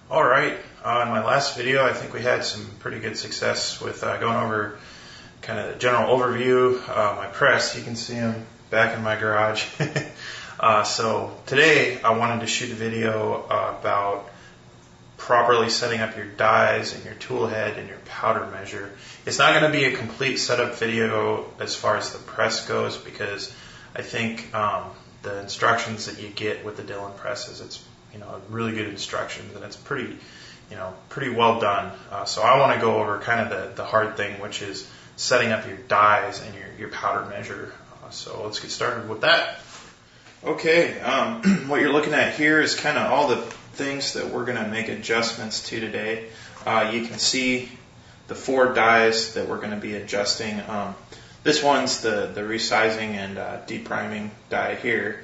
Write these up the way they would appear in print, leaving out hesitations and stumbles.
Alright, in my last video I think we had some pretty good success with going over kind of the general overview of my press. You can see them back in my garage. So today I wanted to shoot a video about properly setting up your dies and your tool head and your powder measure. It's not going to be a complete setup video as far as the press goes, because I think the instructions that you get with the Dillon presses, it's really good instructions, and it's pretty well done. So I want to go over kind of the hard thing, which is setting up your dies and your powder measure. So let's get started with that. Okay, what you're looking at here is kind of all the things that we're going to make adjustments to today. You can see the 4 dies that we're going to be adjusting. This one's the resizing and depriming die here.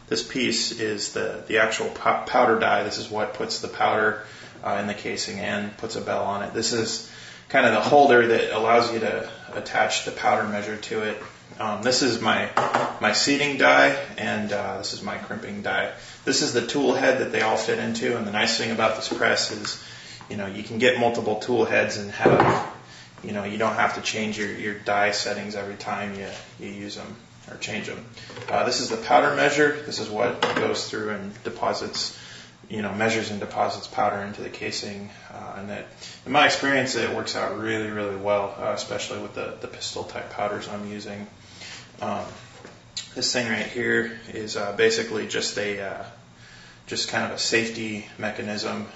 This piece is the actual powder die. This is what puts the powder in the casing and puts a bell on it. This is kind of the holder that allows you to attach the powder measure to it. This is my seating die, and this is my crimping die. This is the tool head that they all fit into, and the nice thing about this press is, you can get multiple tool heads and have, you don't have to change your die settings every time you use them or change them. This is the powder measure. This is what goes through and deposits, measures and deposits powder into the casing. And that, in my experience, it works out really, really well, especially with the pistol type powders I'm using. This thing right here is basically just kind of a safety mechanism.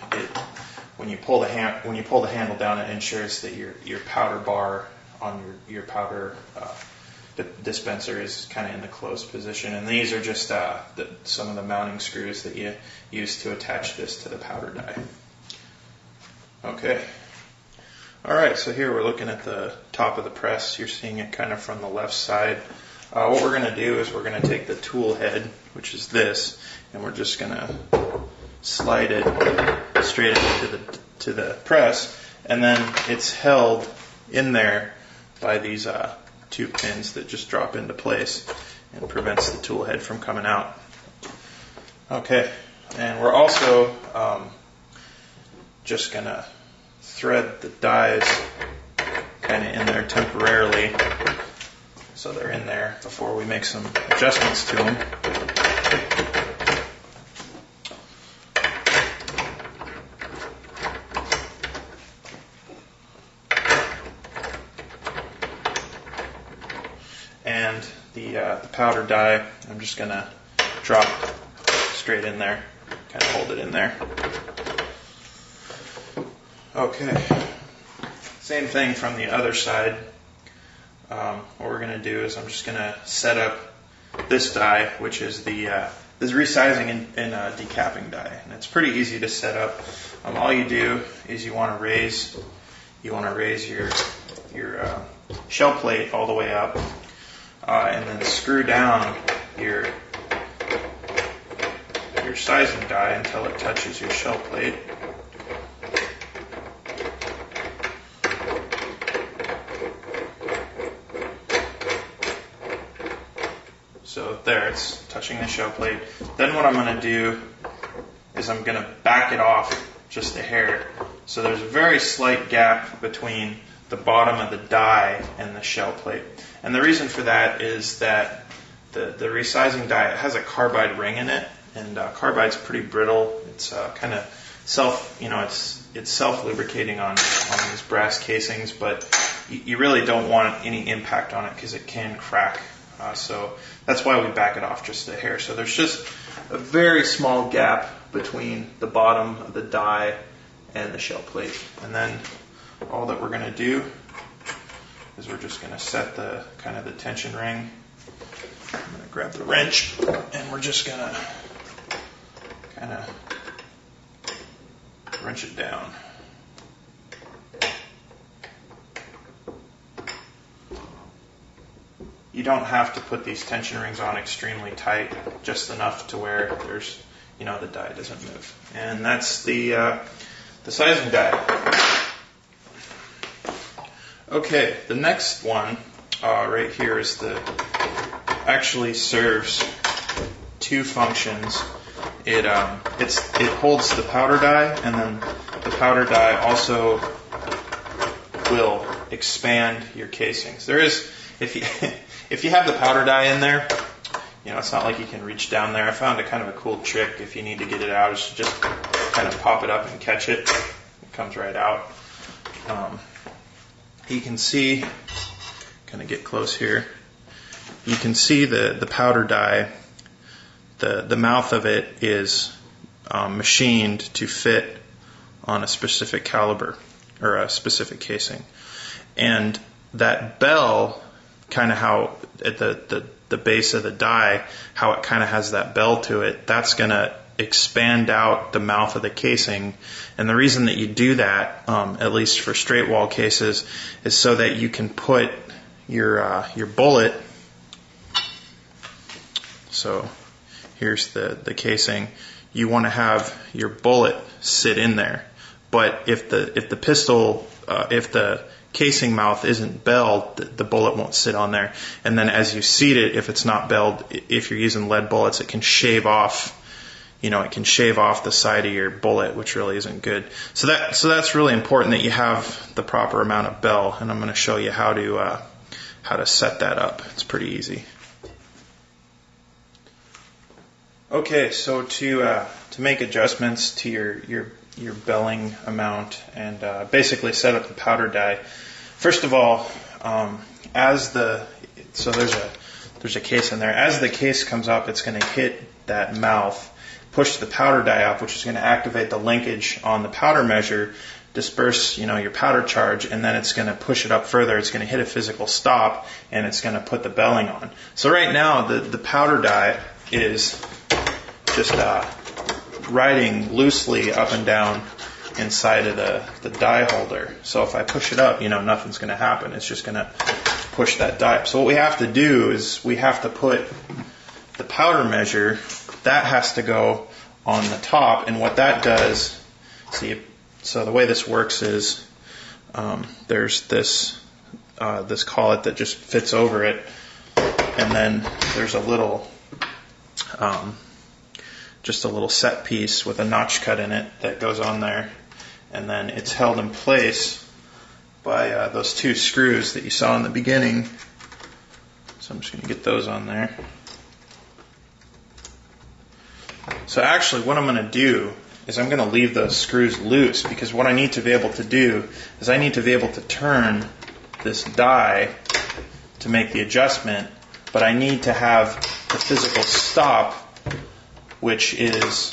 When you pull the handle down, it ensures that your powder bar on your powder dispenser is kind of in the closed position, and these are just some of the mounting screws that you use to attach this to the powder die. Okay. Alright, so here we're looking at the top of the press. You're seeing it kind of from the left side. What we're going to do is we're going to take the tool head, which is this, and we're just going to slide it straight into the press, and then it's held in there by these 2 pins that just drop into place and prevents the tool head from coming out. Okay, and we're also just going to thread the dies kind of in there temporarily, so they're in there before we make some adjustments to them. And the powder die, I'm just going to drop straight in there, kind of hold it in there. Okay, same thing from the other side. What we're going to do is I'm just going to set up this die, which is this resizing and decapping die, and it's pretty easy to set up. All you do is you want to raise your shell plate all the way up, and then screw down your sizing die until it touches your shell plate. So there, it's touching the shell plate. Then what I'm going to do is I'm going to back it off just a hair. So there's a very slight gap between the bottom of the die and the shell plate. And the reason for that is that the resizing die, it has a carbide ring in it, and carbide's pretty brittle. It's kind of it's self-lubricating on these brass casings, but you really don't want any impact on it because it can crack. So that's why we back it off just a hair. So there's just a very small gap between the bottom of the die and the shell plate. And then all that we're going to do is we're just going to set the kind of the tension ring. I'm going to grab the wrench, and we're just going to kind of wrench it down. You don't have to put these tension rings on extremely tight, just enough to where there's, the die doesn't move. And that's the sizing die. Okay, the next one right here is actually serves 2 functions. it holds the powder die, and then the powder die also will expand your casings. There is, if you have the powder die in there, it's not like you can reach down there. I found a kind of a cool trick if you need to get it out, is to just kind of pop it up and catch it. It comes right out. You can see, kind of get close here, you can see the powder die, the mouth of it is machined to fit on a specific caliber or a specific casing. And that bell, kind of how at the base of the die, how it kind of has that bell to it, that's going to expand out the mouth of the casing. And the reason that you do that, at least for straight wall cases, is so that you can put your bullet. So here's the casing. You want to have your bullet sit in there. But if the pistol, if the casing mouth isn't belled, the bullet won't sit on there. And then as you seat it, if it's not belled, if you're using lead bullets, it can shave off. It can shave off the side of your bullet, which really isn't good. So that's really important that you have the proper amount of bell. And I'm going to show you how to set that up. It's pretty easy. Okay, so to make adjustments to your belling amount and basically set up the powder die. First of all, there's a case in there. As the case comes up, it's going to hit that mouth, push the powder die up, which is going to activate the linkage on the powder measure, disperse your powder charge, and then it's going to push it up further. It's going to hit a physical stop, and it's going to put the belling on. So right now, the powder die is just riding loosely up and down inside of the die holder. So if I push it up, nothing's going to happen. It's just going to push that die up. So what we have to do is we have to put the powder measure, that has to go on the top. And what that does, so the way this works is there's this collet that just fits over it, and then there's a little just a little set piece with a notch cut in it that goes on there, and then it's held in place by those two screws that you saw in the beginning. So I'm just going to get those on there. So actually what I'm going to do is I'm going to leave those screws loose, because what I need to be able to do is I need to be able to turn this die to make the adjustment, but I need to have the physical stop, which is,